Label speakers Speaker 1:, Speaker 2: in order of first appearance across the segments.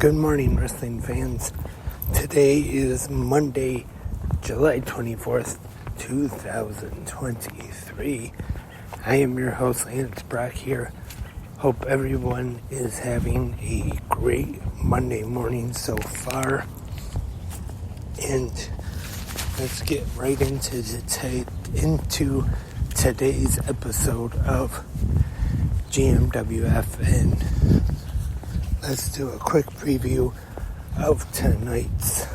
Speaker 1: Good morning, wrestling fans. Today is Monday, July 24th, 2023. I am your host, Lance Brock here. Hope everyone is having a great Monday morning so far. And let's get right into today's episode of GMWF, and let's do a quick preview of tonight's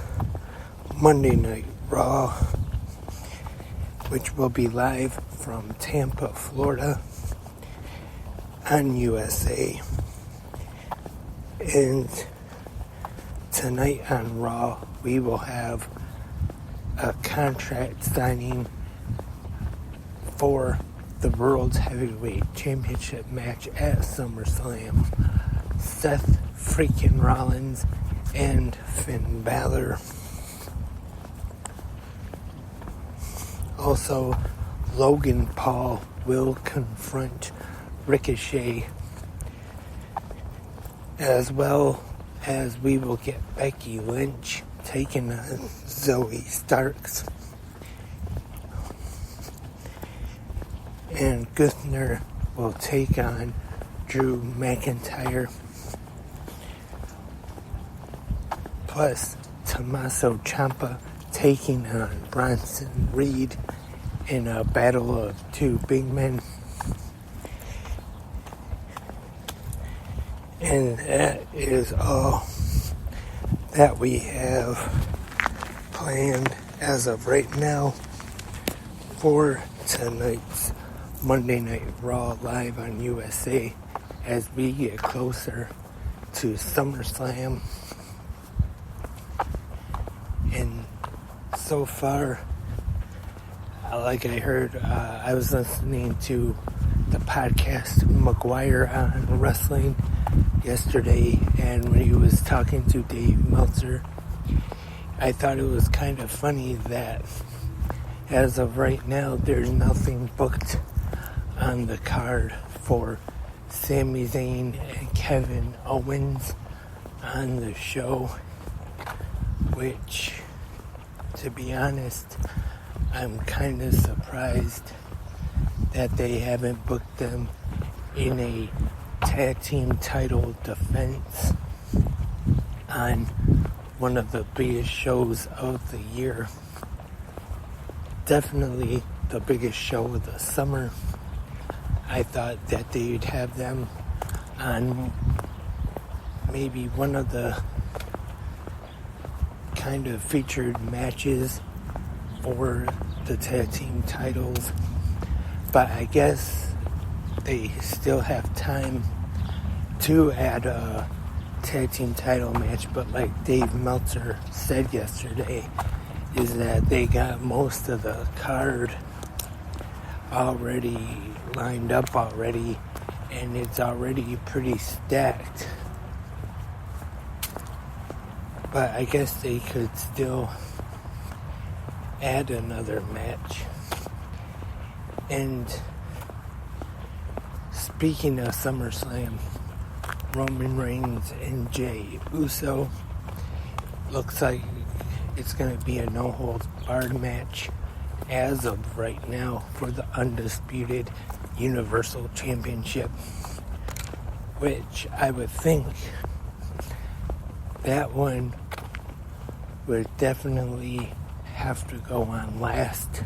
Speaker 1: Monday Night Raw, which will be live from Tampa, Florida on USA. And tonight on Raw, we will have a contract signing for the World's Heavyweight Championship match at SummerSlam. Seth freaking Rollins and Finn Balor. Also, Logan Paul will confront Ricochet, as well as we will get Becky Lynch taking on Zoe Starks. And Gunther will take on Drew McIntyre. Plus, Tommaso Ciampa taking on Bronson Reed in a battle of two big men. And that is all that we have planned as of right now for tonight's Monday Night Raw live on USA as we get closer to SummerSlam. And so far, like I heard, I was listening to the podcast McGuire on Wrestling yesterday, and when he was talking to Dave Meltzer, I thought it was kind of funny that as of right now, there's nothing booked on the card for Sami Zayn and Kevin Owens on the show, which, to be honest, I'm kind of surprised that they haven't booked them in a tag team title defense on one of the biggest shows of the year. Definitely the biggest show of the summer. I thought that they'd have them on maybe one of the kind of featured matches for the tag team titles, but I guess they still have time to add a tag team title match. But like Dave Meltzer said yesterday, is that they got most of the card already lined up already, and it's already pretty stacked. But I guess they could still add another match. And speaking of SummerSlam, Roman Reigns and Jey Uso, looks like it's going to be a no-holds-barred match as of right now for the undisputed Universal Championship, which I would think that one would definitely have to go on last,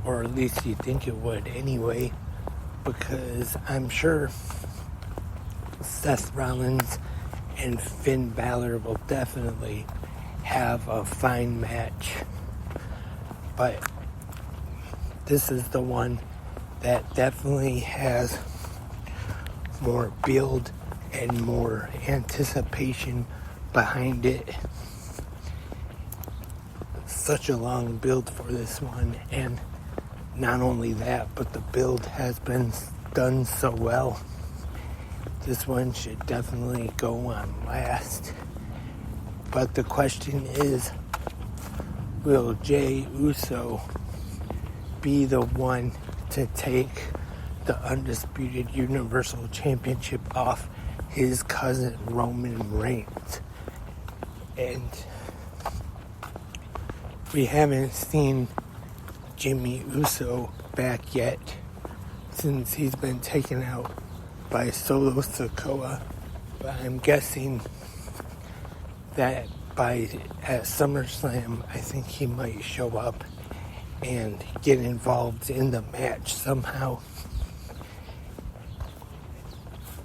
Speaker 1: or at least you think it would anyway, because I'm sure Seth Rollins and Finn Balor will definitely have a fine match. But this is the one that definitely has more build and more anticipation behind it. Such a long build for this one, and not only that, but the build has been done so well. This one should definitely go on last. But the question is, will Jey Uso be the one to take the Undisputed Universal Championship off his cousin Roman Reigns. And we haven't seen Jimmy Uso back yet since he's been taken out by Solo Sikoa. But I'm guessing that at SummerSlam, I think he might show up and get involved in the match somehow.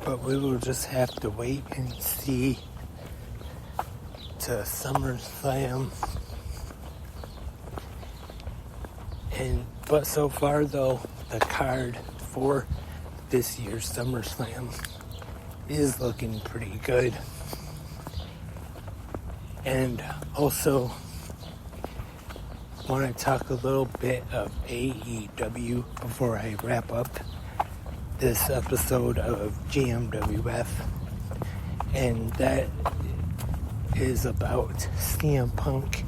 Speaker 1: But we will just have to wait and see to SummerSlam. But so far though, the card for this year's SummerSlam is looking pretty good. And also want to talk a little bit of AEW before I wrap up this episode of GMWF, and that is about CM Punk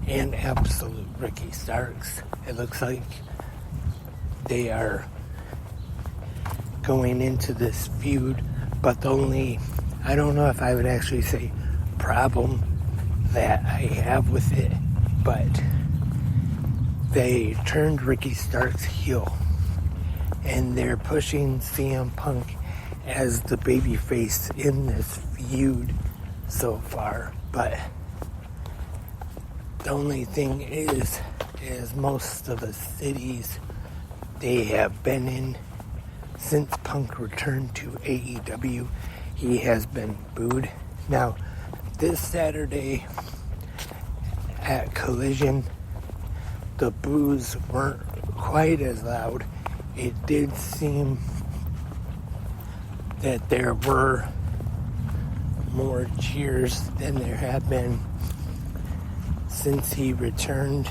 Speaker 1: and Absolute Ricky Starks. It looks like they are going into this feud, but the only, I don't know if I would actually say problem that I have with it, but they turned Ricky Starks heel, and they're pushing CM Punk as the babyface in this feud so far. But the only thing is most of the cities they have been in since Punk returned to AEW, he has been booed. Now, this Saturday at Collision, the boos weren't quite as loud. It did seem that there were more cheers than there have been since he returned.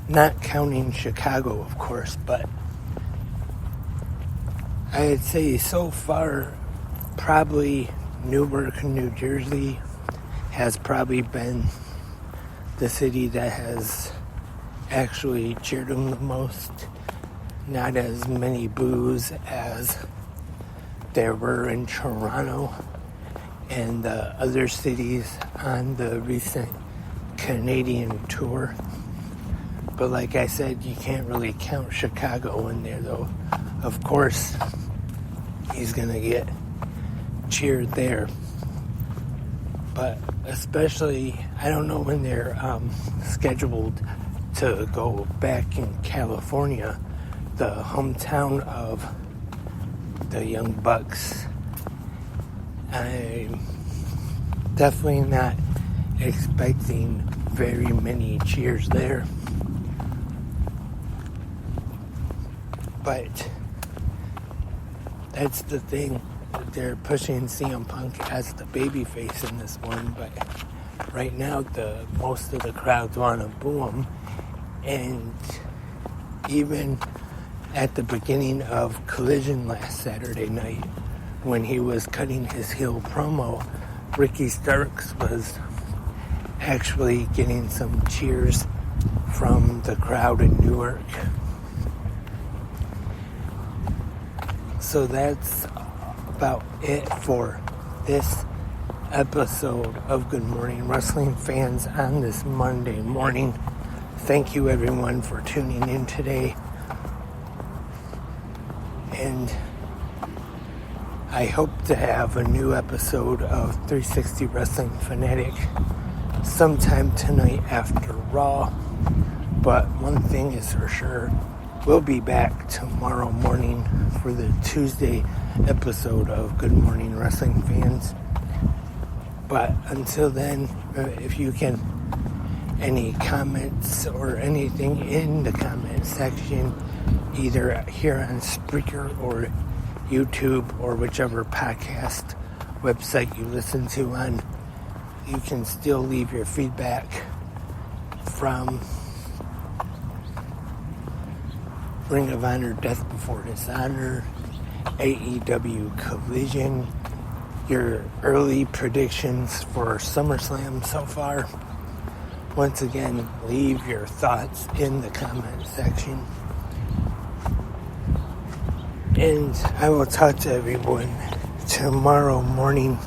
Speaker 1: Not counting Chicago, of course, but I'd say so far, probably Newark, New Jersey has probably been the city that has actually cheered him the most. Not as many boos as there were in Toronto and the other cities on the recent Canadian tour. But like I said, you can't really count Chicago in there, though. Of course, he's going to get cheered there. But especially, I don't know when they're scheduled to go back in California, the hometown of the Young Bucks. I'm definitely not expecting very many cheers there. But that's the thing. They're pushing CM Punk as the babyface in this one, but right now most of the crowds want to boo him. And even at the beginning of Collision last Saturday night, when he was cutting his heel promo, Ricky Starks was actually getting some cheers from the crowd in Newark. So that's about it for this episode of Good Morning Wrestling fans on this Monday morning. Thank you everyone for tuning in today. And I hope to have a new episode of 360 Wrestling Fanatic sometime tonight after Raw. But one thing is for sure, we'll be back tomorrow morning for the Tuesday episode of Good Morning Wrestling Fans. But until then, if you can, any comments or anything in the comment section, either here on Spreaker or YouTube or whichever podcast website you listen to on, you can still leave your feedback from Ring of Honor Death Before Dishonor, AEW Collision, your early predictions for SummerSlam so far. Once again, leave your thoughts in the comment section. And I will talk to everyone tomorrow morning.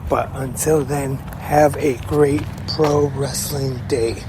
Speaker 1: But until then, have a great pro wrestling day.